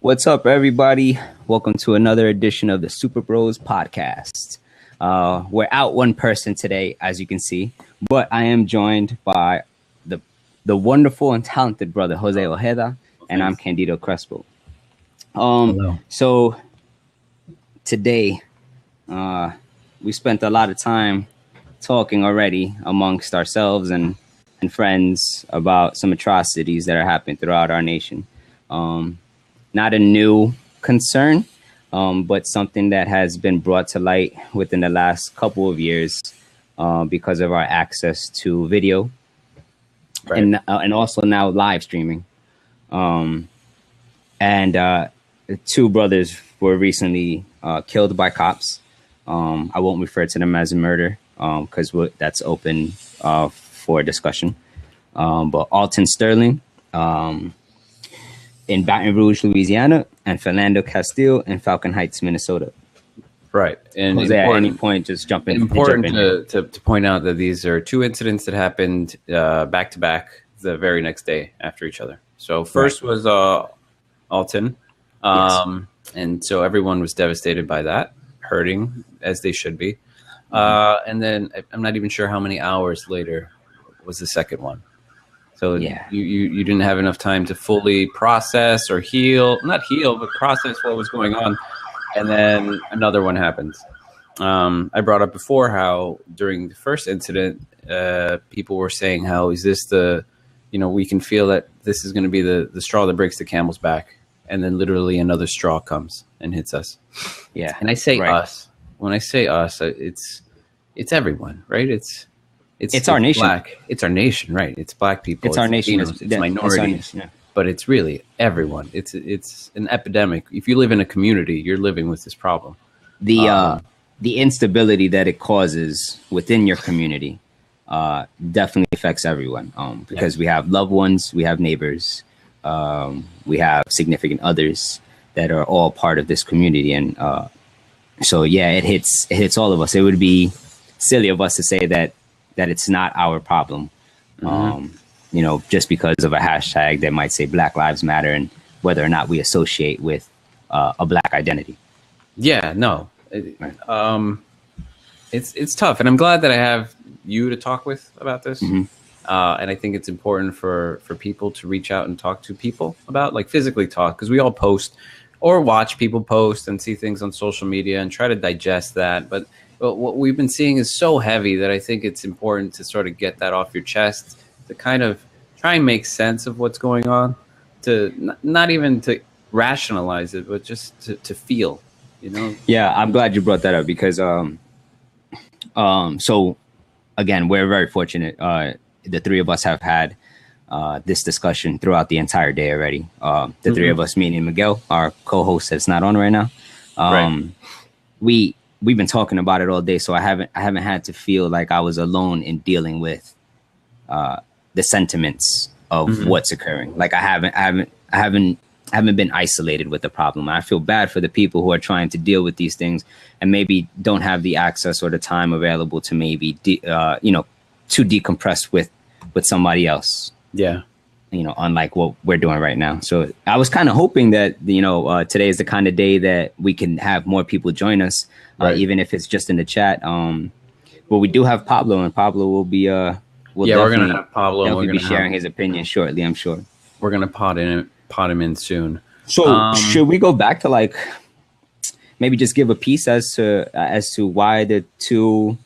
What's up, everybody? Welcome to another edition of the Super Bros podcast. We're out one person today, as you can see, but I am joined by the wonderful and talented brother Jose Ojeda, and I'm Candido Crespo. Hello. So today, we spent a lot of time talking already amongst ourselves and friends about some atrocities that are happening throughout our nation. Not a new concern, but something that has been brought to light within the last couple of years because of our access to video, right. and also now live streaming. Two brothers were recently killed by cops. I won't refer to them as a murder because that's open for discussion. But Alton Sterling in Baton Rouge, Louisiana, and Philando Castile in Falcon Heights, Minnesota. Right. And Jose, at any point, just jump in. Important to point out that these are two incidents that happened back to back the very next day after each other. So first was Alton. Yes. And so everyone was devastated by that, hurting as they should be. And then I'm not even sure how many hours later was the second one. So you didn't have enough time to fully process or not heal, but process what was going on. And then another one happens. I brought up before how during the first incident, people were saying, how is this we can feel that this is going to be the straw that breaks the camel's back. And then literally another straw comes and hits us. Yeah. And I say us. When I say us, it's everyone, right? It's our nation. Black. It's our nation, right? It's black people. It's our nation. It's minorities. But it's really everyone. It's an epidemic. If you live in a community, you're living with this problem. The instability that it causes within your community definitely affects everyone. Because we have loved ones, we have neighbors, we have significant others that are all part of this community, and so it hits all of us. It would be silly of us to say that it's not our problem. Just because of a hashtag that might say Black Lives Matter and whether or not we associate with a Black identity. Yeah, no. It's tough. And I'm glad that I have you to talk with about this. And I think it's important for people to reach out and talk to people about, like physically talk, because we all post or watch people post and see things on social media and try to digest that. But what we've been seeing is so heavy that I think it's important to sort of get that off your chest, to kind of try and make sense of what's going on, to not even to rationalize it, but just to feel, Yeah, I'm glad you brought that up because, so again, we're very fortunate. The three of us have had this discussion throughout the entire day already. The three of us, meaning Miguel, our co-host that's not on right now. We've been talking about it all day, so I haven't had to feel like I was alone in dealing with the sentiments of what's occurring. Like I haven't been isolated with the problem. I feel bad for the people who are trying to deal with these things and maybe don't have the access or the time available to maybe to decompress with somebody else. Yeah. Unlike what we're doing right now. So I was kind of hoping that, today is the kind of day that we can have more people join us, even if it's just in the chat. But we do have Pablo, and Pablo will be, we're going to have Pablo. He'll be sharing his opinion shortly, I'm sure. We're going to pot him in soon. So should we go back to maybe just give a piece as to why the two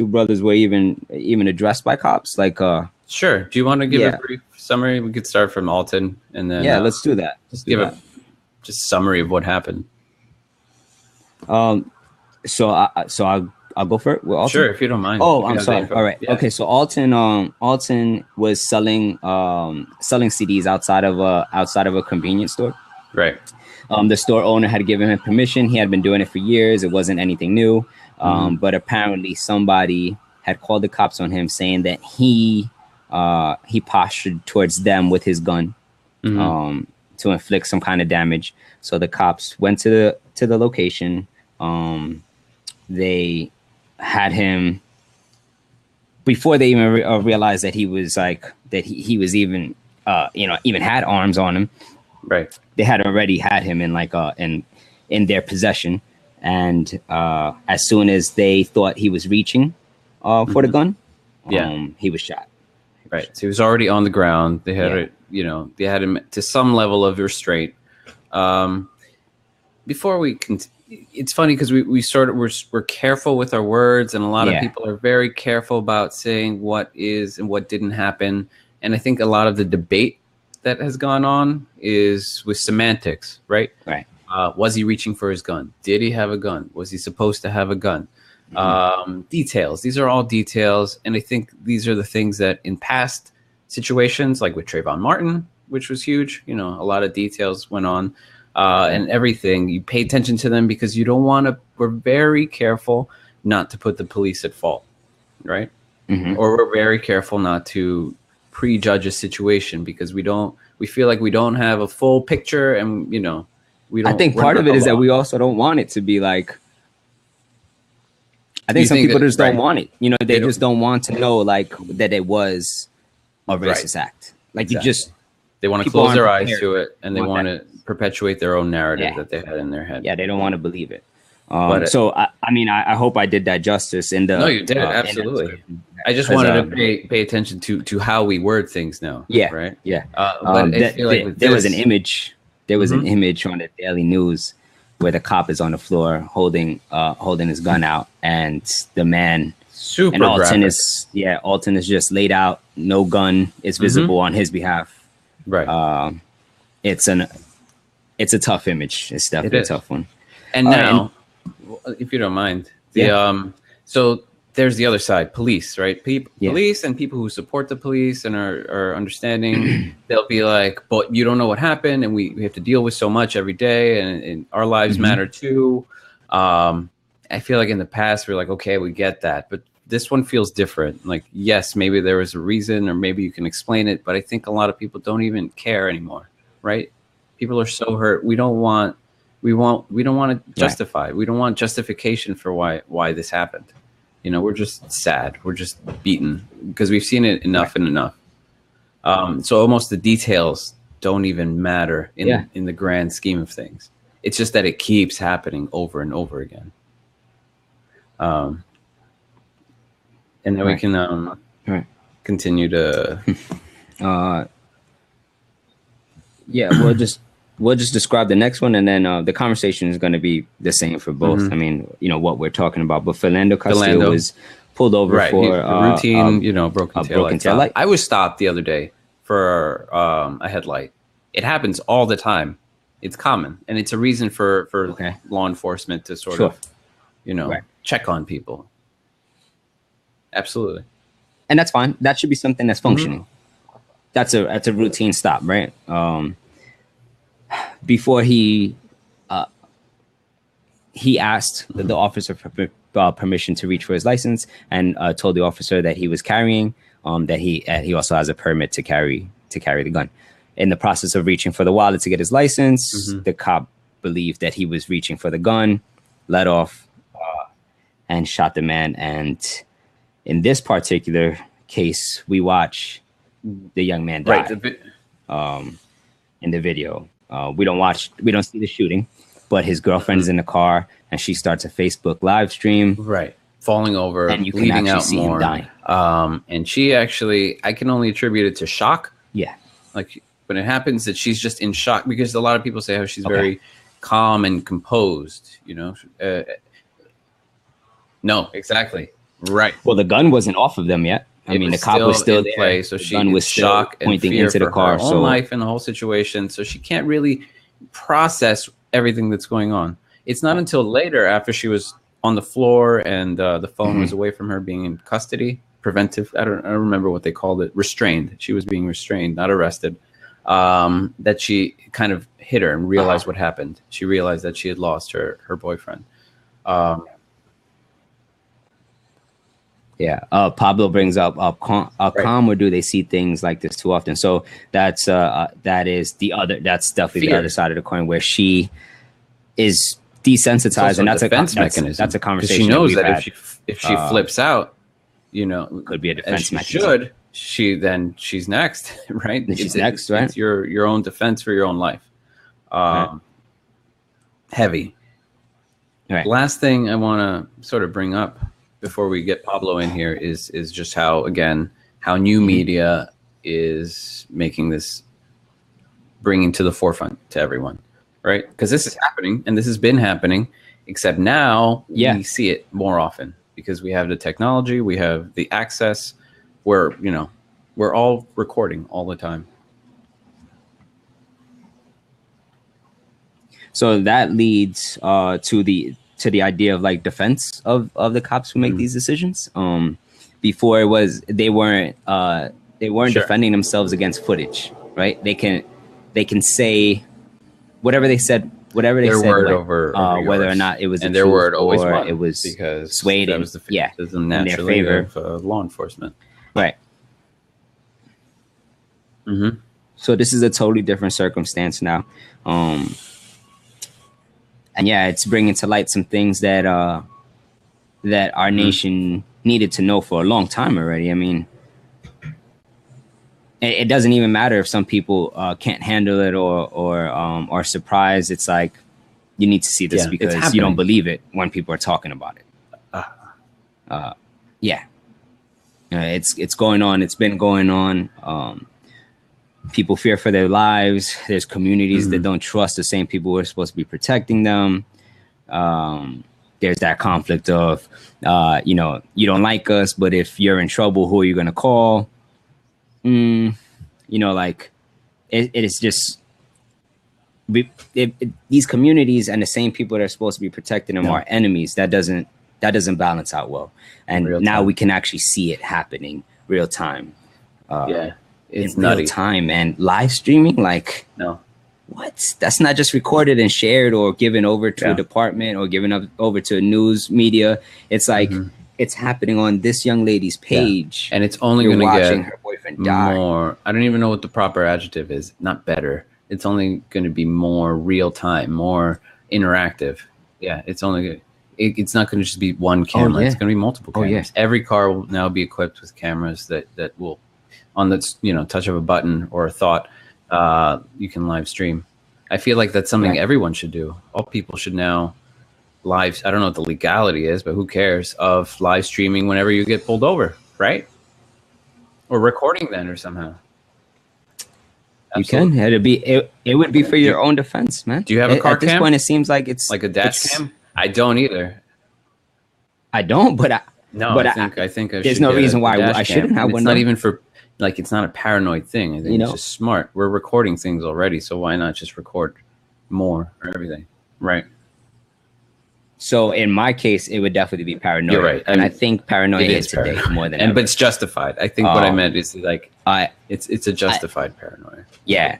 brothers were even addressed by cops? Sure. Do you want to give a brief summary? We could start from Alton and then let's do that. Just give a summary of what happened. So I'll go for it. Alton? Sure, if you don't mind. Oh, I'm sorry. All right. Yeah. Okay. So Alton was selling CDs outside of a convenience store. Right. The store owner had given him permission. He had been doing it for years. It wasn't anything new. But apparently somebody had called the cops on him saying that he postured towards them with his gun to inflict some kind of damage. So the cops went to the location. They had him before they even realized that he was he was even even had arms on him. Right. They had already had him in in their possession, and as soon as they thought he was reaching for the gun, he was shot. Right. So he was already on the ground. They had they had him to some level of restraint. Before we it's funny because we're careful with our words, and a lot of people are very careful about saying what is and what didn't happen. And I think a lot of the debate that has gone on is with semantics, right? Right. Was he reaching for his gun? Did he have a gun? Was he supposed to have a gun? Details. These are all details. And I think these are the things that in past situations, like with Trayvon Martin, which was huge, a lot of details went on. And everything, you pay attention to them because you don't want to, we're very careful not to put the police at fault, right? Or we're very careful not to prejudge a situation because we feel like we don't have a full picture, and we don't. I think part of it is that we also don't want it to be like, I think some people just don't want it. They just don't want to know like that it was a racist act. Like they want to close their eyes to it, and they want to perpetuate their own narrative that they had in their head. Yeah, they don't want to believe it. So I hope I did that justice in the. No, you did absolutely. I just wanted to pay attention to how we word things now. Yeah, right. Yeah, but I feel like there was an image. There was an image on the Daily News where the cop is on the floor holding his gun out, and the man super Alton Alton is just laid out, no gun is visible on his behalf. Right. It's a tough image. It's definitely a tough one. And now, if you don't mind, so there's the other side, police, right? Police and people who support the police and are understanding. They'll be like, but you don't know what happened, and we have to deal with so much every day, and our lives matter too. I feel like in the past we're like, okay, we get that, but this one feels different. Like, yes, maybe there was a reason, or maybe you can explain it, but I think a lot of people don't even care anymore, right? People are so hurt. We don't want to justify. Right. We don't want justification for why this happened. We're just sad. We're just beaten because we've seen it enough and enough. So almost the details don't even matter in the grand scheme of things. It's just that it keeps happening over and over again. And then we can continue to. We'll just describe the next one, and then the conversation is going to be the same for both. I mean, what we're talking about. But Philando Castillo was pulled over for routine, broken tail light. I was stopped the other day for a headlight. It happens all the time. It's common, and it's a reason for law enforcement to sort of, check on people. Absolutely, and that's fine. That should be something that's functioning. That's a routine stop, right? Before he asked the officer for permission to reach for his license, and told the officer that he was carrying, that he also has a permit to carry the gun. In the process of reaching for the wallet to get his license, the cop believed that he was reaching for the gun, let off, and shot the man. And in this particular case, we watch the young man die. In the video. We don't see the shooting, but his girlfriend is in the car, and she starts a Facebook live stream. Right. Falling over, and you can bleeding out see more. him dying. And she actually, I can only attribute it to shock. Yeah. Like when it happens that she's just in shock, because a lot of people say how she's very calm and composed, no, exactly. Right. Well, the gun wasn't off of them yet. I mean, the cop was still there. Play, so she was shock and pointing into the car. Her own life and the whole situation. So she can't really process everything that's going on. It's not until later, after she was on the floor and the phone was away from her, being in custody, preventive. I don't remember what they called it. Restrained. She was being restrained, not arrested. That she kind of hit her and realized what happened. She realized that she had lost her boyfriend. Pablo brings up calm, or do they see things like this too often? So that's definitely the other side of the coin, where she is desensitized, and that's a defense mechanism. That's a conversation. She knows that if she flips out, could be a defense mechanism. Should, she's next, right? She's next, right? It's your own defense for your own life. Right. Heavy. Right. Last thing I want to sort of bring up before we get Pablo in here is just how new media is making this, bringing to the forefront to everyone, right? Because this is happening, and this has been happening, except now we see it more often because we have the technology, we have the access, we're all recording all the time. So that leads to the idea of like defense of the cops who make these decisions. Before it was they weren't defending themselves against footage, right? They can say whatever they said, whether or not it was and their word always or won, it was because swayed that was the favoritism in their favor of law enforcement, right? Mm-hmm. So this is a totally different circumstance now. And yeah, it's bringing to light some things that our nation needed to know for a long time already. I mean, it doesn't even matter if some people can't handle it or are surprised. It's like, you need to see this because you don't believe it when people are talking about it. It's going on. It's been going on. People fear for their lives. There's communities that don't trust the same people who are supposed to be protecting them. There's that conflict of, you don't like us, but if you're in trouble, who are you going to call? Like it is just these communities and the same people that are supposed to be protecting them are enemies. That doesn't balance out well. And now we can actually see it happening real time. It's in nutty. Real time and live streaming. Like, no, what? That's not just recorded and shared or given over to a department or given over to news media. It's like it's happening on this young lady's page, and it's only going to get her boyfriend die. More. I don't even know what the proper adjective is. Not better. It's only going to be more real time, more interactive. Yeah, it's only. It's not going to just be one camera. It's going to be multiple cameras. Every car will now be equipped with cameras that will, on the touch of a button or a thought, you can live stream. I feel like that's something everyone should do. All people should now live. I don't know what the legality is, but who cares, of live streaming whenever you get pulled over, right? Or recording then or somehow. Absolutely. You can. It would be for your own defense, man. Do you have a car cam? At this point, it seems like it's like a dash cam. I don't either. I don't, but I think there's no reason why I shouldn't have one. It's not even for, like, it's not a paranoid thing. I think it's just smart. We're recording things already, so why not just record more or everything? Right. So in my case, it would definitely be paranoia. You're right. And I think paranoia is today more than ever. But it's justified. I think what I meant is like it's a justified paranoia. Yeah.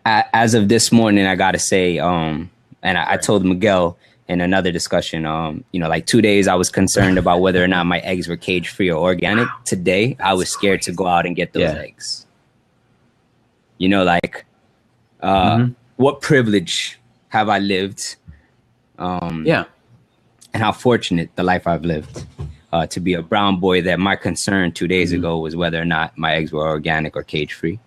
As of this morning, I gotta say, and I told Miguel in another discussion, like 2 days I was concerned about whether or not my eggs were cage free or organic. Today, I was scared to go out and get those eggs. What privilege have I lived? And how fortunate the life I've lived to be a brown boy, that my concern 2 days ago was whether or not my eggs were organic or cage free.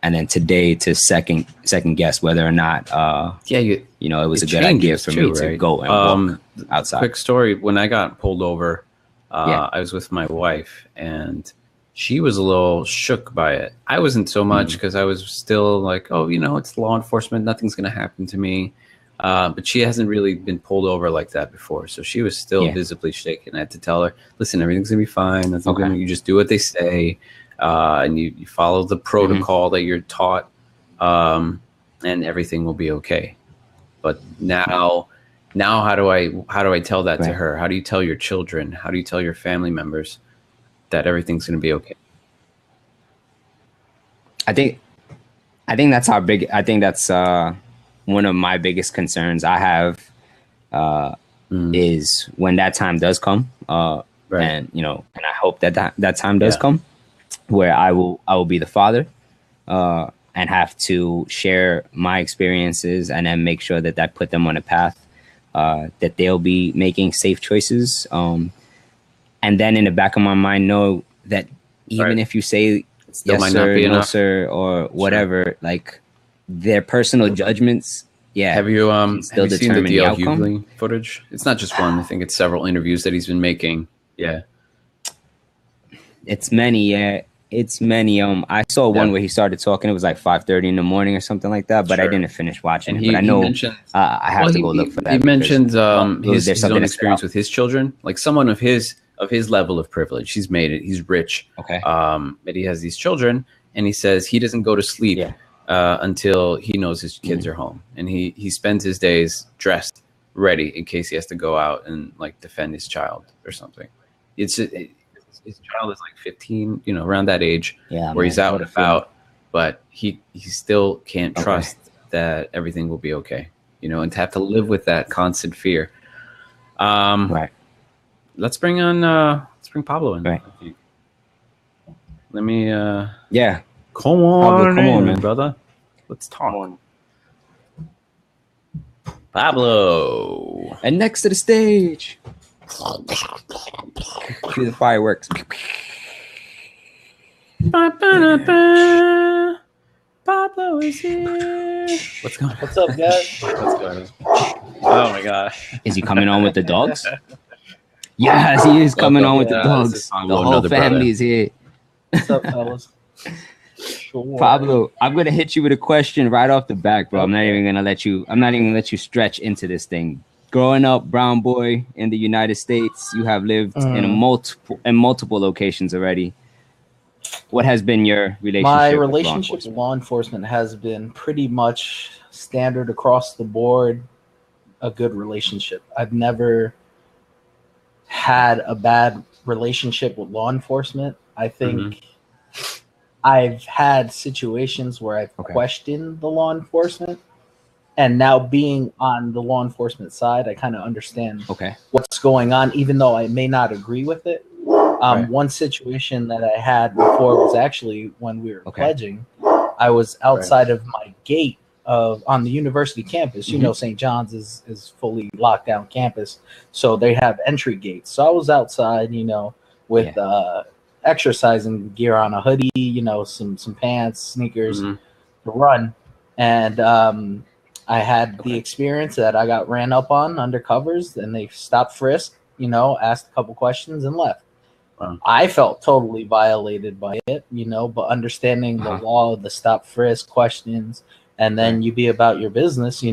And then today to second guess whether or not, it was a good idea for me to go and walk outside. Quick story. When I got pulled over, I was with my wife and she was a little shook by it. I wasn't so much because I was still like, it's law enforcement. Nothing's going to happen to me. But she hasn't really been pulled over like that before. So she was still visibly shaken. I had to tell her, listen, everything's going to be fine. You just do what they say. And you follow the protocol that you're taught, and everything will be okay. But now how do I tell that to her? How do you tell your children? How do you tell your family members that everything's going to be okay? I think that's one of my biggest concerns I have is when that time does come, and I hope that time does come, where I will be the father and have to share my experiences and then make sure that put them on a path that they'll be making safe choices. and then in the back of my mind know that even if you say still yes might sir, not be no enough. sir, or whatever, like their personal judgments, Have you can still seen the determine DL outcome. Hughley footage? It's not just one. I think it's several interviews that he's been making. Yeah. It's many, it's many. I saw one where he started talking. It was like 5:30 in the morning or something like that, but I didn't finish watching it. But I know I have to go look for that. He mentioned his own experience out. with his children, like someone of his level of privilege. He's made it. He's rich. Okay. But he has these children, and he says he doesn't go to sleep until he knows his kids are home, and he spends his days dressed, ready in case he has to go out and like defend his child or something. His child is like 15, around that age, where he's out and about, but he still can't trust that everything will be okay, and to have to live with that constant fear. Right. Let's bring Pablo in. Right. Let me. Yeah. Come on, Pablo, come on, man, brother. Let's talk. Pablo. And next to the stage. Cue the fireworks. Pablo is here. What's going on? What's up, guys? What's going on? Oh my god. Is he coming on with the dogs? Yes, he is coming on with the dogs. The whole family is here. What's up, fellas? Sure. Pablo, I'm gonna hit you with a question right off the back, bro. I'm not even gonna let you stretch into this thing. Growing up, brown boy in the United States, you have lived in multiple locations already. What has been your relationship? My relationship with law enforcement has been pretty much standard across the board. A good relationship. I've never had a bad relationship with law enforcement. I think I've had situations where I've questioned the law enforcement, and now being on the law enforcement side, I kind of understand what's going on, even though I may not agree with it. One situation that I had before was actually when we were pledging. I was outside of my gate on the university campus. You know, St. John's is fully locked down campus, so they have entry gates. So I was outside, with exercising gear on, a hoodie, some pants, sneakers to run, and I had the experience that I got ran up on undercovers, and they stopped frisk, asked a couple questions and left. I felt totally violated by it, but understanding the law of the stop frisk questions, and then you be about your business,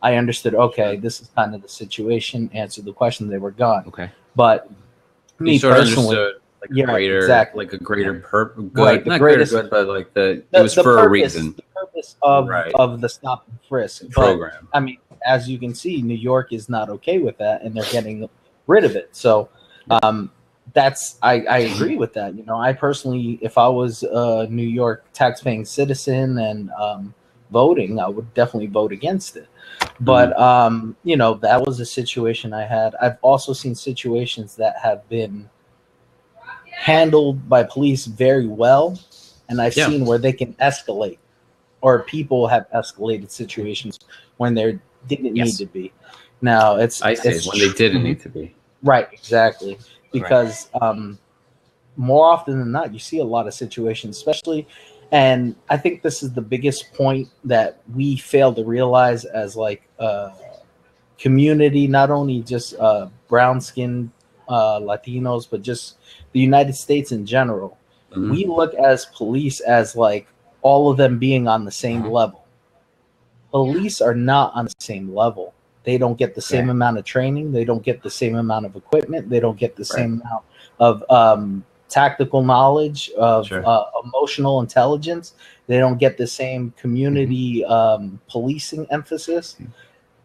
I understood, okay, this is kind of the situation, answered the question, they were gone. Okay. But me personally, like a greater, exactly. like a greater good, right, not greatest, greater good, but like it was for purpose, a reason. The purpose of the stop and frisk program. But, I mean, as you can see, New York is not okay with that, and they're getting rid of it. So, I agree with that. I personally, if I was a New York tax-paying citizen and voting, I would definitely vote against it. But that was a situation I had. I've also seen situations that have been handled by police very well, and I've seen where they can escalate, or people have escalated situations when there didn't need to be. Now when they didn't need to be. Right, exactly. Because more often than not, you see a lot of situations, especially, and I think this is the biggest point that we fail to realize as like a community, not only just brown skinned Latinos, but just the United States in general. We look as police as like all of them being on the same level. Police are not on the same level. They don't get the same amount of training. They don't get the same amount of equipment. They don't get the same amount of tactical knowledge, of emotional intelligence. They don't get the same community policing emphasis.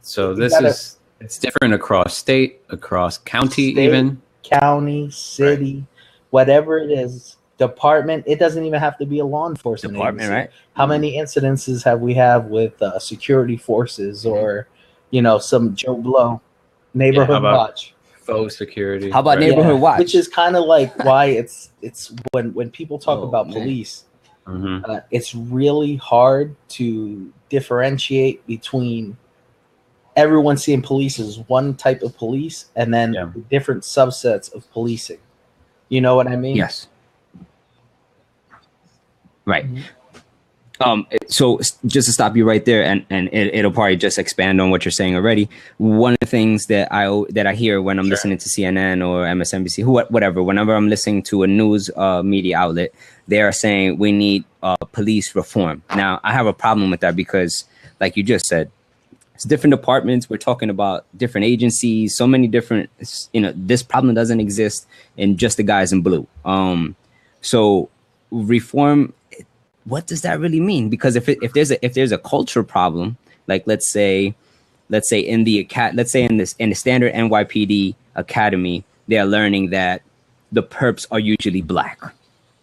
So it's different across state, across county, even county, city, whatever it is, department. It doesn't even have to be a law enforcement department, agency. right? How many incidences have we had with security forces or some Joe Blow neighborhood watch, faux security? How about neighborhood watch? Which is kind of like why it's when people talk about police, it's really hard to differentiate between everyone seeing police as one type of police and then different subsets of policing. You know what I mean? Yes. Right. Mhm. So just to stop you right there, and it'll probably just expand on what you're saying already. One of the things that I hear when I'm listening to CNN or MSNBC, whatever, whenever I'm listening to a news media outlet, they are saying we need police reform. Now, I have a problem with that because, like you just said, it's different departments. We're talking about different agencies, so many different. This problem doesn't exist in just the guys in blue. So reform, what does that really mean? Because if there's a cultural problem, like let's say in the standard NYPD academy, they are learning that the perps are usually black.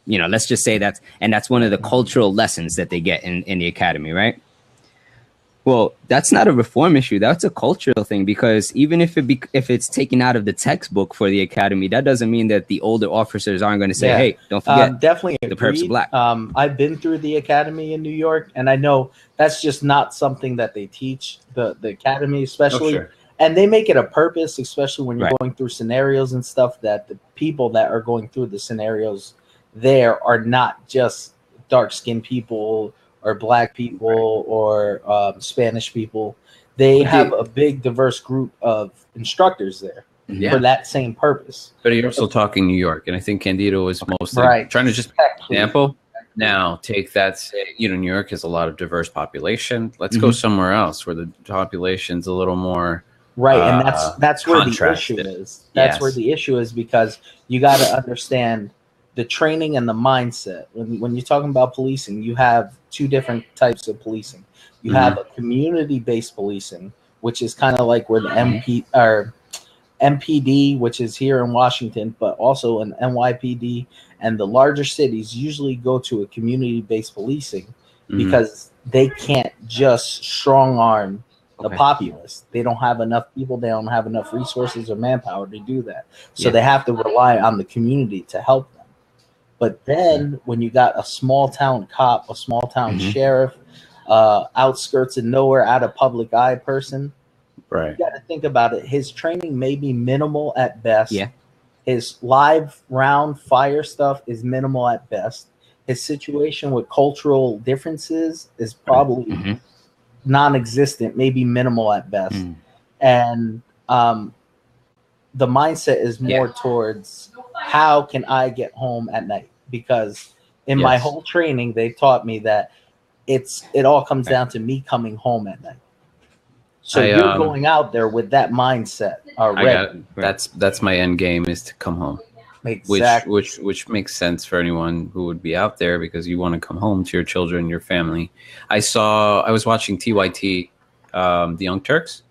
Let's just say that's one of the cultural lessons that they get in the academy, right? Well, that's not a reform issue. That's a cultural thing, because even if it's taken out of the textbook for the academy, that doesn't mean that the older officers aren't going to say, "Hey, don't forget, definitely the perps are black." I've been through the academy in New York, and I know that's just not something that they teach the academy, especially. Oh, sure. And they make it a purpose, especially when you're going through scenarios and stuff, that the people that are going through the scenarios there are not just dark-skinned people or black people or Spanish people. They have a big diverse group of instructors there for that same purpose. But you're also talking New York, and I think Candido is mostly trying to just example. Now take that, say, New York has a lot of diverse population. Let's go somewhere else where the population's a little more and that's where the issue is. That's where the issue is, because you got to understand the training and the mindset. When you're talking about policing, you have two different types of policing. You have a community-based policing, which is kind of like where the MPD, which is here in Washington, but also an NYPD and the larger cities usually go to a community-based policing because they can't just strong arm the populace. They don't have enough people. They don't have enough resources or manpower to do that. So they have to rely on the community to help them. But then when you got a small town cop, a small town sheriff, outskirts of nowhere, out of public eye person, you got to think about it. His training may be minimal at best. Yeah. His live round fire stuff is minimal at best. His situation with cultural differences is probably non-existent, maybe minimal at best. And the mindset is more towards, how can I get home at night? Because in my whole training, they taught me that it all comes down to me coming home at night. So you're going out there with that mindset already. That's my end game, is to come home. Exactly. Which makes sense for anyone who would be out there, because you want to come home to your children, your family. I was watching TYT, the Young Turks,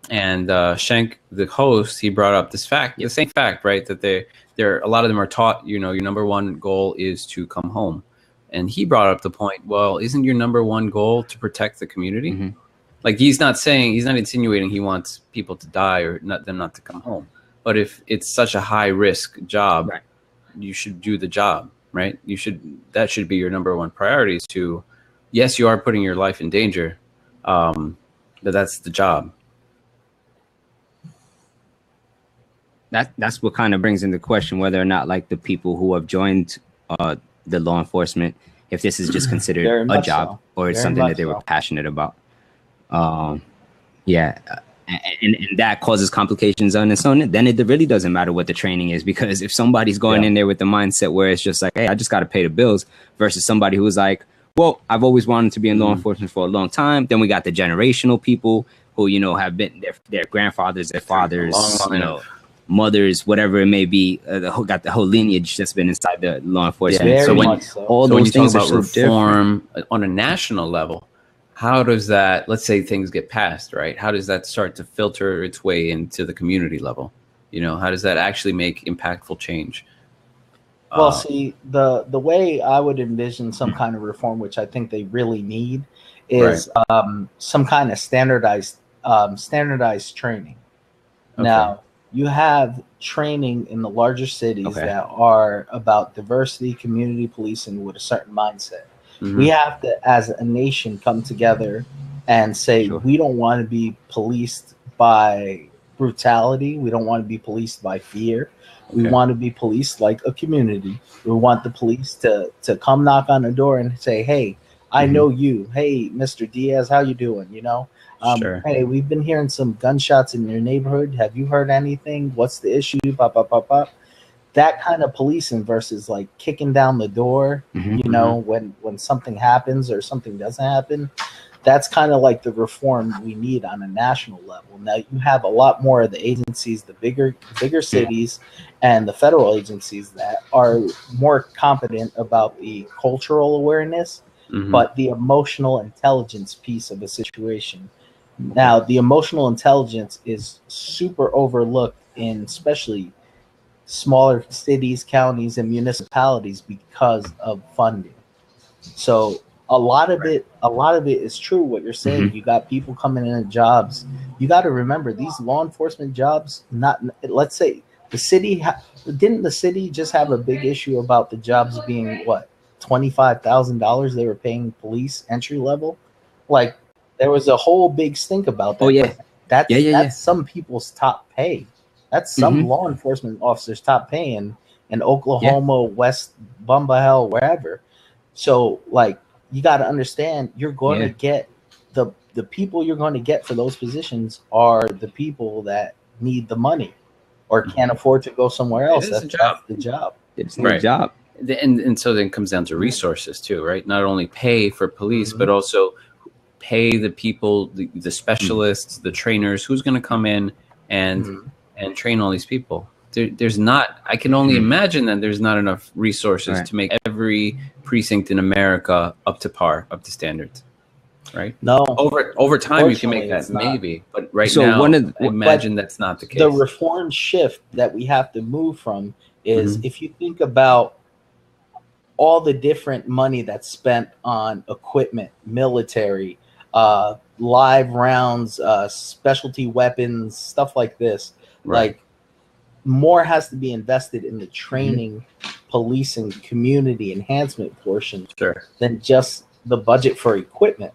and Shank, the host, he brought up this fact, the same fact, right? That a lot of them are taught, your number one goal is to come home. And he brought up the point, well, isn't your number one goal to protect the community? Like, he's not insinuating he wants people to die or them not to come home. But if it's such a high risk job, you should do the job, right? That should be your number one priority, is to, yes, you are putting your life in danger, but that's the job. That's what kind of brings into question whether or not, like, the people who have joined the law enforcement, if this is just considered a job or it's something that they were passionate about. And that causes complications on its own. Then it really doesn't matter what the training is, because if somebody's going in there with the mindset where it's just like, hey, I just got to pay the bills, versus somebody who's like, well, I've always wanted to be in law enforcement for a long time. Then we got the generational people who, have been their grandfathers, their fathers, mothers, whatever it may be, got the whole lineage that's been inside the law enforcement. So when you talk about reform on a national level, how does that, let's say things get passed, right? How does that start to filter its way into the community level? How does that actually make impactful change? Well, see, the way I would envision some kind of reform, which I think they really need, is some kind of standardized training. Now, you have training in the larger cities that are about diversity, community policing with a certain mindset. We have to, as a nation, come together and say, we don't want to be policed by brutality. We don't want to be policed by fear. We want to be policed like a community. We want the police to come knock on the door and say, "Hey, I know you. Hey, Mr. Diaz, how you doing? You know, hey, we've been hearing some gunshots in your neighborhood. Have you heard anything? What's the issue? Pop, pop, pop, pop." That kind of policing versus like kicking down the door, you know, when something happens or something doesn't happen. That's kind of like the reform we need on a national level. Now you have a lot more of the agencies, the bigger cities and the federal agencies that are more competent about the cultural awareness, but the emotional intelligence piece of a situation. Now, the emotional intelligence is super overlooked in especially smaller cities, counties, and municipalities because of funding. So a lot of it is true what you're saying. You got people coming in at jobs. You got to remember these law enforcement jobs. Not let's say the city didn't the city just have a big issue about the jobs being what $25,000 they were paying police entry level. Like there was a whole big stink about that. Oh yeah, that's some people's top pay. That's some law enforcement officers' top pay in Oklahoma, West Bumba Hell, wherever. So like you got to understand, you're going to get the people you're going to get for those positions are the people that need the money or can't afford to go somewhere else. That's the job. It's their job. And so then it comes down to resources too, right? Not only pay for police, but also pay the people, the specialists, the trainers, who's going to come in and train all these people. There's not, I can only imagine that there's not enough resources to make every precinct in America up to par, up to standards, right? No. Over time, you can make that maybe, but now, I imagine that's not the case. The reform shift that we have to move from is if you think about all the different money that's spent on equipment, military, live rounds, specialty weapons, stuff like this, like more has to be invested in the training, policing, community enhancement portion than just the budget for equipment.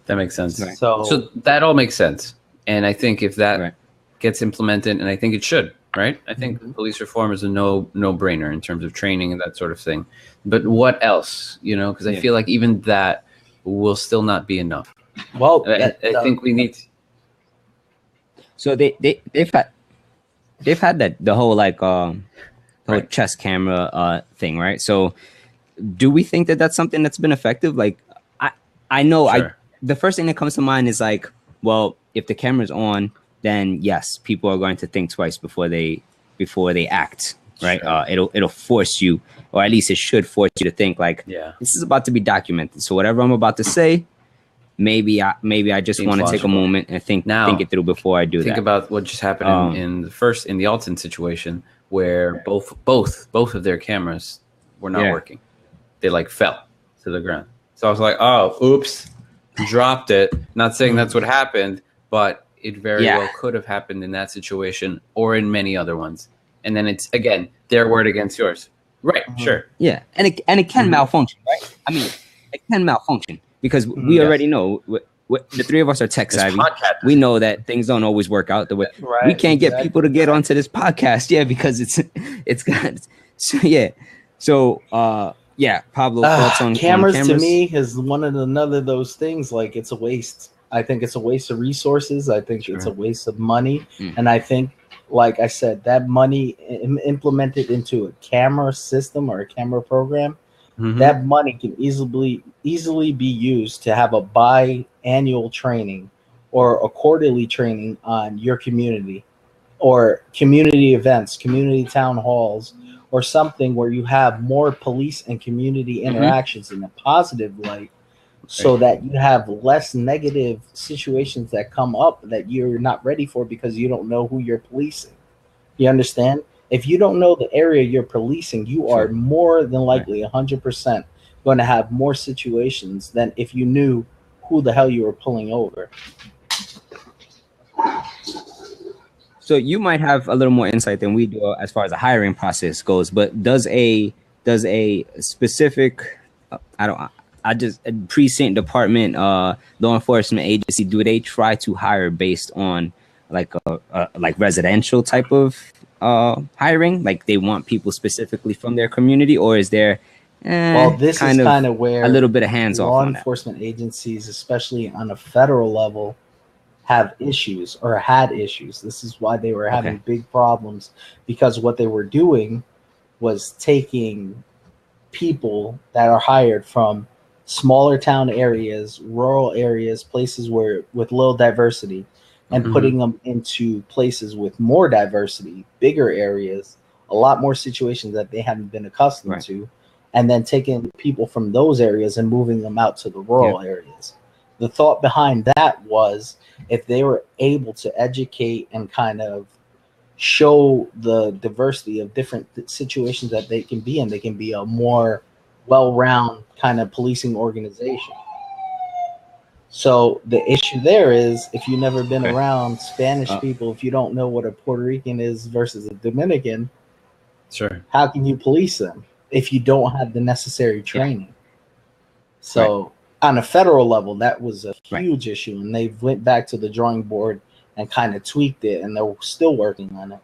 That makes sense. Right. So that all makes sense. And I think if that gets implemented, and I think it should, right? I think police reform is a no-brainer in terms of training and that sort of thing. But what else? You know, because I feel like even that will still not be enough. Well, I think we need. So they've had that the whole like whole chest camera thing, right? So do we think that that's something that's been effective? Like I know the first thing that comes to mind is like, well, if the camera's on, then yes, people are going to think twice before they act, right? It'll force you, or at least it should force you to think like, this is about to be documented. So whatever I'm about to say, maybe I just want to take a moment and think it through before I do that. Think about what just happened in the Alton situation, where both of their cameras were not working. They like fell to the ground. So I was like, oh, oops, dropped it. Not saying that's what happened, but it very well could have happened in that situation or in many other ones. And then it's again their word against yours. Right. Sure. Yeah. And it can malfunction, right? I mean, it can malfunction. Because we already know the three of us are tech savvy. We know that things don't always work out the way we can't get people to get onto this podcast. Yeah, because it's got so Pablo, thoughts on cameras? To me is another of those things. Like it's a waste. I think it's a waste of resources. I think it's a waste of money, and I think, like I said, that money implemented into a camera system or a camera program. That money can easily be used to have a biannual training or a quarterly training on your community or community events, community town halls, or something where you have more police and community interactions in a positive light so that you have less negative situations that come up that you're not ready for because you don't know who you're policing. You understand? If you don't know the area you're policing, you are more than likely 100% going to have more situations than if you knew who the hell you were pulling over. So you might have a little more insight than we do as far as the hiring process goes, but does a specific precinct department, law enforcement agency, do they try to hire based on like residential type of hiring? Like they want people specifically from their community, or is there well, this is kind of where a little bit of hands off law on enforcement agencies, especially on a federal level, have issues or had issues. This is why they were having big problems, because what they were doing was taking people that are hired from smaller town areas, rural areas, places where with little diversity, and putting them into places with more diversity, bigger areas, a lot more situations that they haven't been accustomed to, and then taking people from those areas and moving them out to the rural areas. The thought behind that was, if they were able to educate and kind of show the diversity of different situations that they can be in, they can be a more well-rounded kind of policing organization. So the issue there is, if you've never been around Spanish people, if you don't know what a Puerto Rican is versus a Dominican, how can you police them if you don't have the necessary training? So on a federal level, that was a huge issue, and they went back to the drawing board and kind of tweaked it, and they're still working on it.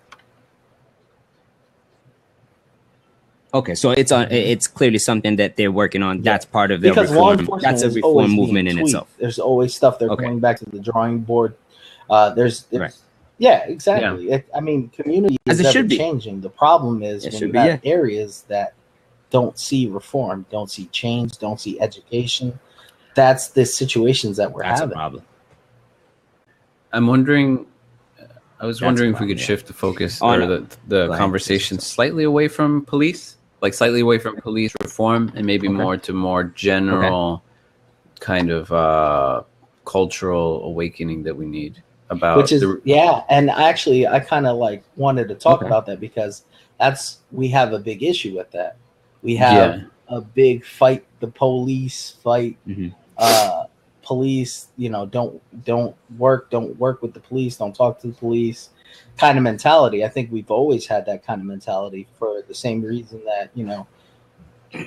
Okay, so it's clearly something that they're working on. That's part of their reform. That's a reform movement in itself. There's always stuff they're going back to the drawing board. Yeah, exactly. Yeah. I mean, community is ever changing. The problem is when you have areas that don't see reform, don't see change, don't see education. That's the situations that we're having. That's a problem. I was wondering if we could shift the focus or the conversation slightly away from police, like slightly away from police reform, and maybe more to more general kind of cultural awakening that we need about. Which is and actually I kind of like wanted to talk about that, because we have a big issue with that. We have a big fight the police fight. Police, don't work with the police, don't talk to the police kind of mentality. I think we've always had that kind of mentality, for the same reason that,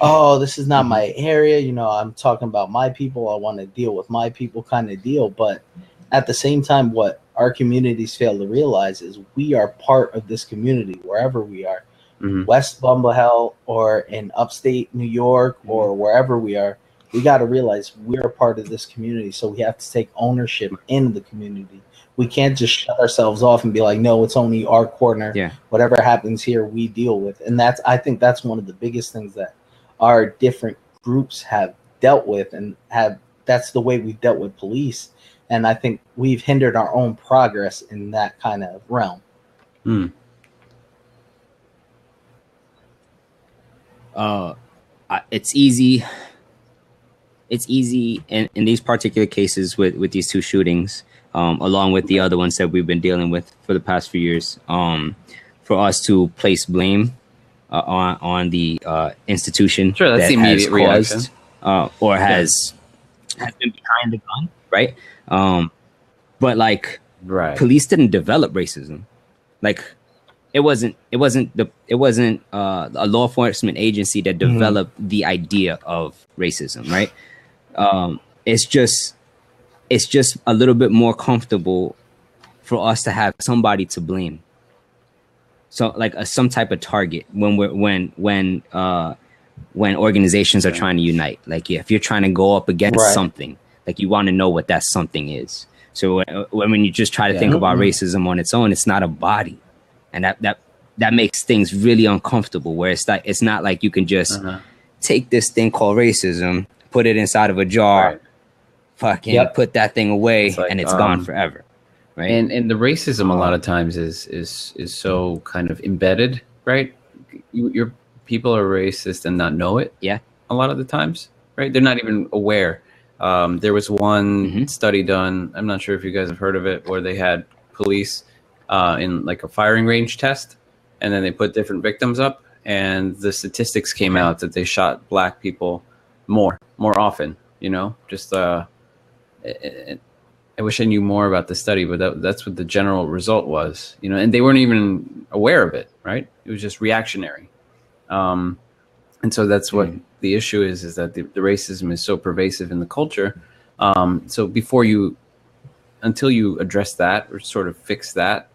oh, this is not my area, I'm talking about my people, I want to deal with my people kind of deal. But at the same time, what our communities fail to realize is we are part of this community wherever we are. West Bumblehill or in upstate New York or wherever we are. We got to realize we're a part of this community, so we have to take ownership in the community. We can't just shut ourselves off and be like, no, it's only our corner. Whatever happens here, we deal with. And I think that's one of the biggest things that our different groups have dealt with, and that's the way we've dealt with police. And I think we've hindered our own progress in that kind of realm. It's easy. It's easy in these particular cases with these two shootings, along with the other ones that we've been dealing with for the past few years, for us to place blame on the institution that's the immediate reaction, or has been behind the gun, right? But like, police didn't develop racism. Like, it wasn't a law enforcement agency that developed the idea of racism, right? It's just a little bit more comfortable for us to have somebody to blame. So like some type of target when organizations are trying to unite. Like if you're trying to go up against something, like you want to know what that something is. So when you just try to think about racism on its own, it's not a body. And that makes things really uncomfortable, where it's not like you can just take this thing called racism, put it inside of a jar, fucking put that thing away, like, and it's gone forever. Right. And the racism a lot of times is so kind of embedded, right? Your people are racist and not know it. Yeah. A lot of the times, right? They're not even aware. There was one study done, I'm not sure if you guys have heard of it, where they had police in like a firing range test, and then they put different victims up, and the statistics came out that they shot black people more often, just I wish I knew more about the study, but that's what the general result was, and they weren't even aware of it, right? It was just reactionary. And so that's what the issue is that the racism is so pervasive in the culture. So before you until you address that or sort of fix that,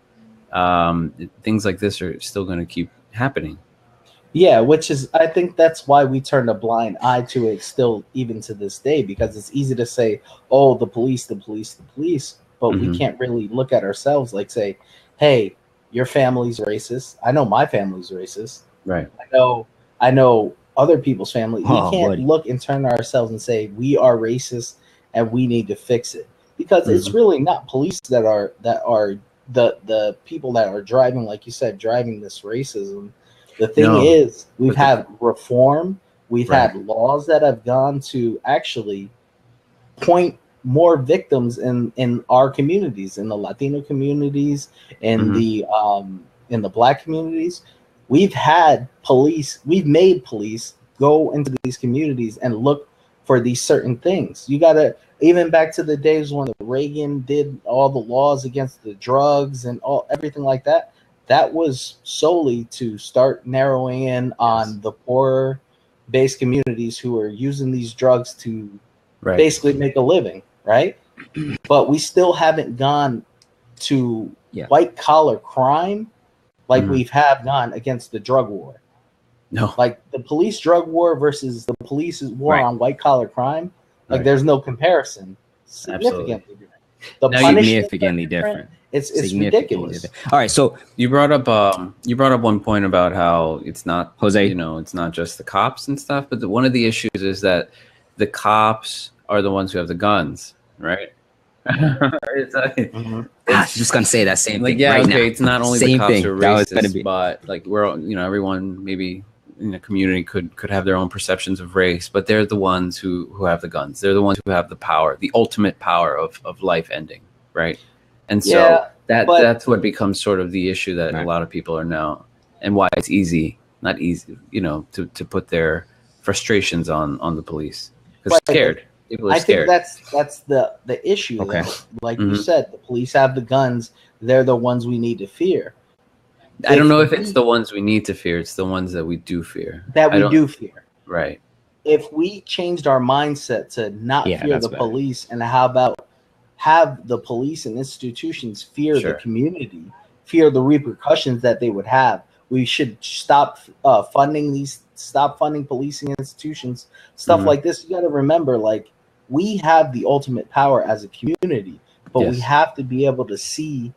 things like this are still going to keep happening. Yeah, which is, I think that's why we turn a blind eye to it still, even to this day, because it's easy to say, oh, the police, the police, the police, but we can't really look at ourselves like say, hey, your family's racist. I know my family's racist. Right. I know other people's family. We can't buddy. look and turn ourselves and say we are racist and we need to fix it, because it's really not police that are the people that are driving, like you said, driving this racism. The thing is, we've had reform, we've had laws that have gone to actually point more victims in our communities, in the Latino communities, in the Black communities. We've had police, we've made police go into these communities and look for these certain things. You gotta, even back to the days when Reagan did all the laws against the drugs and everything like that. That was solely to start narrowing in on the poorer based communities who are using these drugs to basically make a living, right? But we still haven't gone to white collar crime like we've gone against the drug war. No. Like the police drug war versus the police's war on white collar crime, like there's no comparison. Significantly different. The punishment significantly different. It's ridiculous. All right, so you brought up one point about how it's not, Jose, you know, it's not just the cops and stuff, but one of the issues is that the cops are the ones who have the guns, right? I was just gonna say that same like, thing. yeah, right okay, now. it's not only Same the cops thing. are That was gonna racist, be- but like we're all, you know, everyone maybe in a community could have their own perceptions of race, but they're the ones who have the guns. They're the ones who have the power, the ultimate power of life ending, right? And so that's what becomes sort of the issue that a lot of people are now, and why it's not easy, you know, to put their frustrations on the police because scared. People are scared. think that's the issue. Okay. Though. Like you said, the police have the guns. They're the ones we need to fear. I don't know if it's the ones we need to fear. It's the ones that we do fear. Do fear. Right. If we changed our mindset to not fear the police, and how about have the police and institutions fear the community, fear the repercussions that they would have. We should stop funding policing institutions, stuff like this. You got to remember, like, we have the ultimate power as a community, but we have to be able to see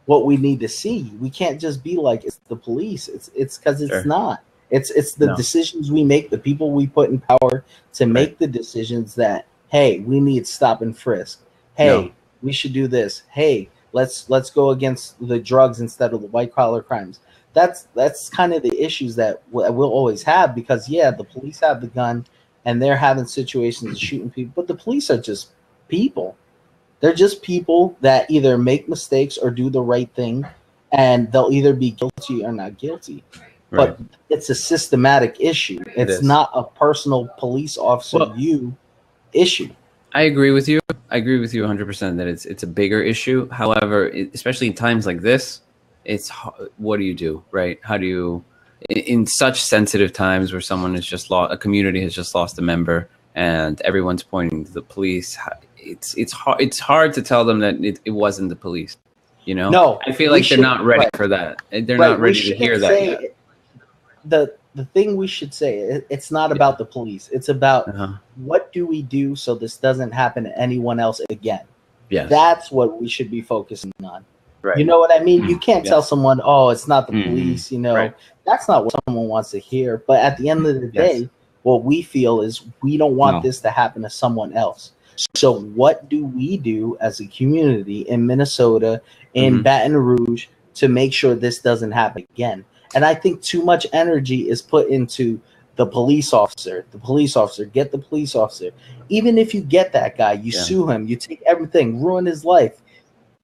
what we need to see. We can't just be like, it's the police. It's because it's not. It's the decisions we make, the people we put in power to make the decisions that, hey, we need stop and frisk. Hey, we should do this. Hey, let's go against the drugs instead of the white collar crimes. That's kind of the issues that we'll always have, because the police have the gun and they're having situations of shooting people, but the police are just people. They're just people that either make mistakes or do the right thing, and they'll either be guilty or not guilty. Right. But it's a systematic issue. It's not a personal police officer issue. I agree with you. I agree with you 100% that it's a bigger issue. However, especially in times like this, it's what do you do, right? How do you, in such sensitive times where someone has just lost, a community has just lost a member, and everyone's pointing to the police. It's hard to tell them that it wasn't the police. You know, no, I feel like they're not ready for that. They're not ready to hear that yet. The thing we should say, it's not about the police. It's about what do we do so this doesn't happen to anyone else again. Yes. That's what we should be focusing on. Right. You know what I mean? You can't tell someone, oh, it's not the police. You know, that's not what someone wants to hear. But at the end of the day, what we feel is we don't want this to happen to someone else. So what do we do as a community in Minnesota, in Baton Rouge, to make sure this doesn't happen again? And I think too much energy is put into the police officer. Get the police officer. Even if you get that guy, you sue him, you take everything, ruin his life.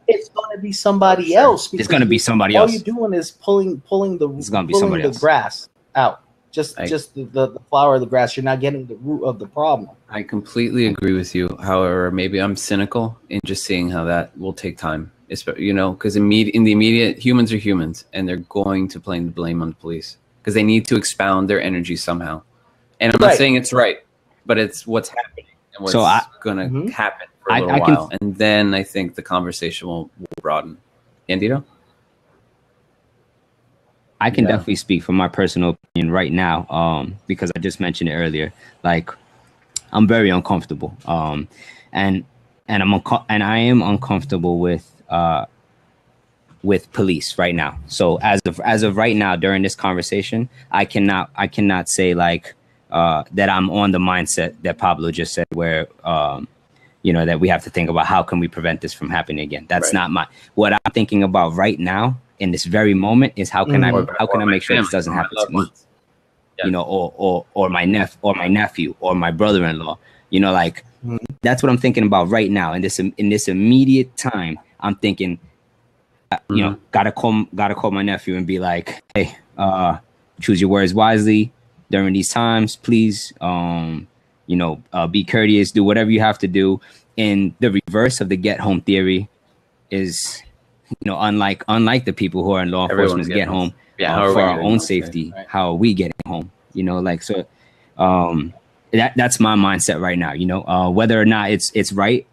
It's going to be somebody else. It's going to be somebody else. All you're doing is pulling the grass out. Just the flower of the grass. You're not getting the root of the problem. I completely agree with you. However, maybe I'm cynical in just seeing how that will take time. You know, because in the immediate, humans are humans, and they're going to blame on the police because they need to expound their energy somehow. And I'm not saying it's right, but it's what's happening and what's going to happen for a little while, and then I think the conversation will broaden. Andino? I can definitely speak from my personal opinion right now, because I just mentioned it earlier. Like, I'm very uncomfortable, and I am uncomfortable with police right now. So as of right now, during this conversation, I cannot say like that I'm on the mindset that Pablo just said, where that we have to think about how can we prevent this from happening again. That's not what I'm thinking about right now in this very moment is how can I make sure this doesn't happen to me, or my nephew or my brother-in-law, like that's what I'm thinking about right now. In this immediate time, I'm thinking, gotta call my nephew and be like, hey, choose your words wisely during these times, please. Be courteous, do whatever you have to do. And the reverse of the get home theory is, unlike the people who are in law enforcement get home for our own safety. Right. How are we getting home? That's my mindset right now. Whether or not it's right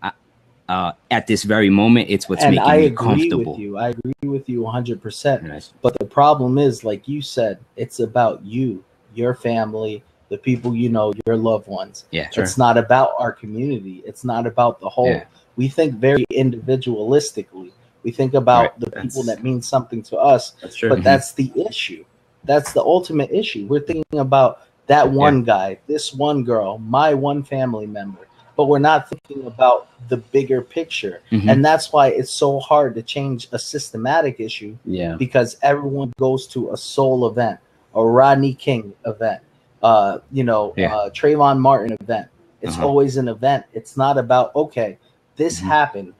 at this very moment, it's what's making me comfortable. I agree with you 100%. Nice. But the problem is, like you said, it's about you, your family, the people your loved ones. Yeah, sure. It's not about our community. It's not about the whole. Yeah. We think very individualistically. We think about the people that mean something to us. That's true. But that's the issue. That's the ultimate issue. We're thinking about that one guy, this one girl, my one family member, but we're not thinking about the bigger picture. And that's why it's so hard to change a systematic issue. Yeah. Because everyone goes to a soul event, a Rodney King event, Trayvon Martin event. It's always an event. It's not about, okay, this happened.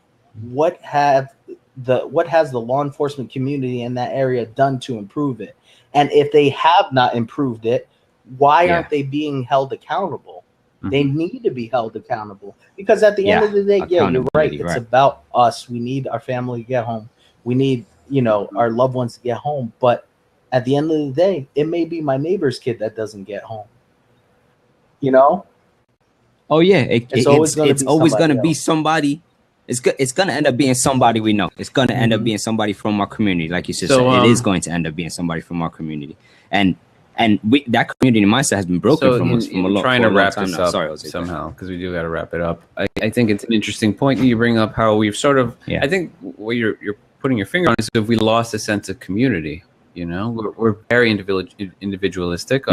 What has the law enforcement community in that area done to improve it? And if they have not improved it, why aren't they being held accountable? They need to be held accountable, because at the end of the day, you're right. It's about us. We need our family to get home. We need, our loved ones to get home. But at the end of the day, it may be my neighbor's kid that doesn't get home. Oh yeah, it's always going to be somebody. It's going to end up being somebody we know. It's going to end up being somebody from our community, like you said. It is going to end up being somebody from our community, and that community mindset has been broken from us from a long time. Trying to wrap this up somehow, because we do got to wrap it up. I think it's an interesting point that you bring up, how we've sort of. I think what you're putting your finger on is if we lost a sense of community. We're very individualistic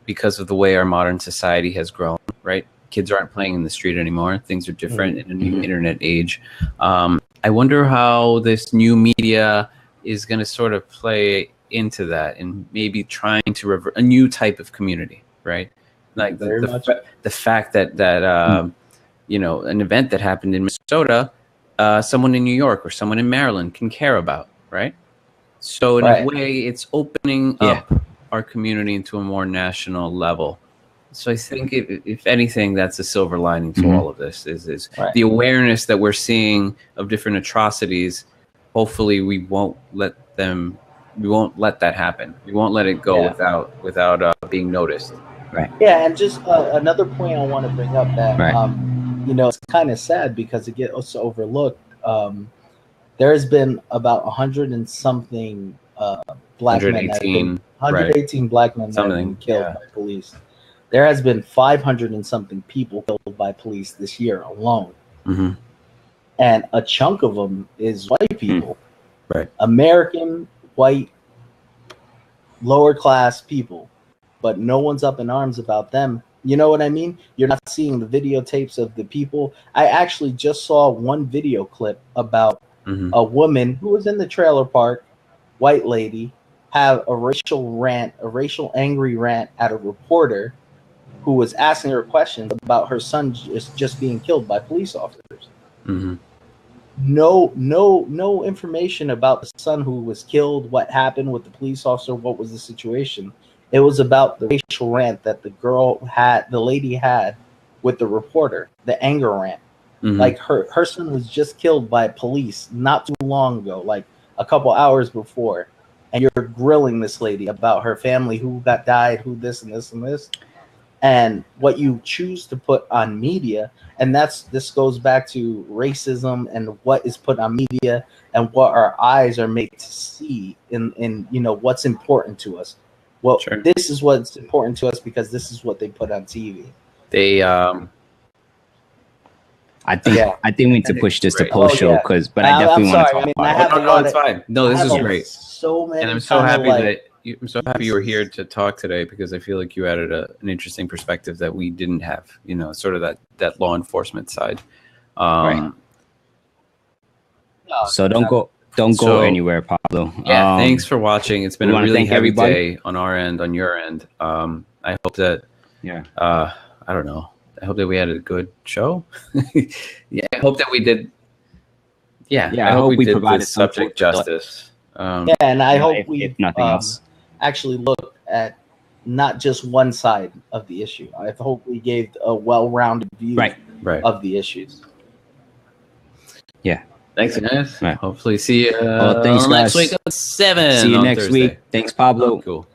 because of the way our modern society has grown. Right. Kids aren't playing in the street anymore. Things are different in a new internet age. I wonder how this new media is going to sort of play into that, and maybe trying to revert a new type of community, right? Like the fact that an event that happened in Minnesota, someone in New York or someone in Maryland can care about, right? So in a way, it's opening up our community into a more national level. So I think, if anything, that's a silver lining to all of this is the awareness that we're seeing of different atrocities. Hopefully, we won't let that happen. We won't let it go without being noticed. Right. Yeah, and just another point I want to bring up that it's kind of sad because it gets overlooked. There has been about 100 and something black men, 118 black men that have been killed by police. There has been 500 and something people killed by police this year alone. And a chunk of them is white people. Right. American, white, lower class people. But no one's up in arms about them. You know what I mean? You're not seeing the videotapes of the people. I actually just saw one video clip about a woman who was in the trailer park, white lady, have a racial angry rant at a reporter who was asking her questions about her son just being killed by police officers. No information about the son who was killed, what happened with the police officer, what was the situation. It was about the racial rant that the lady had with the reporter, the anger rant. Like her son was just killed by police not too long ago, like a couple hours before. And you're grilling this lady about her family, who died, who this and this and this. and what you choose to put on media. And this goes back to racism and what is put on media and what our eyes are made to see in what's important to us. Well, Sure. This is what's important to us because this is what they put on TV. They I think we need to push this to post show but I definitely want to talk about it. No, it's fine. No, this is great. So many, and I'm so happy I'm so happy you were here to talk today, because I feel like you added an interesting perspective that we didn't have. Sort of that law enforcement side. Right. So don't go anywhere, Pablo. Yeah, thanks for watching. It's been a really heavy day on our end, on your end. I hope that. Yeah. I don't know. I hope that we had a good show. Yeah, I hope that we did. Yeah, I hope we did provided the subject justice. And I hope we, if nothing else, actually look at not just one side of the issue. I hope we gave a well-rounded view of the issues. Yeah. Thanks, guys. Right. Hopefully see you thanks, next guys. week at 7. See you next Thursday. week. Thanks, Pablo. Cool.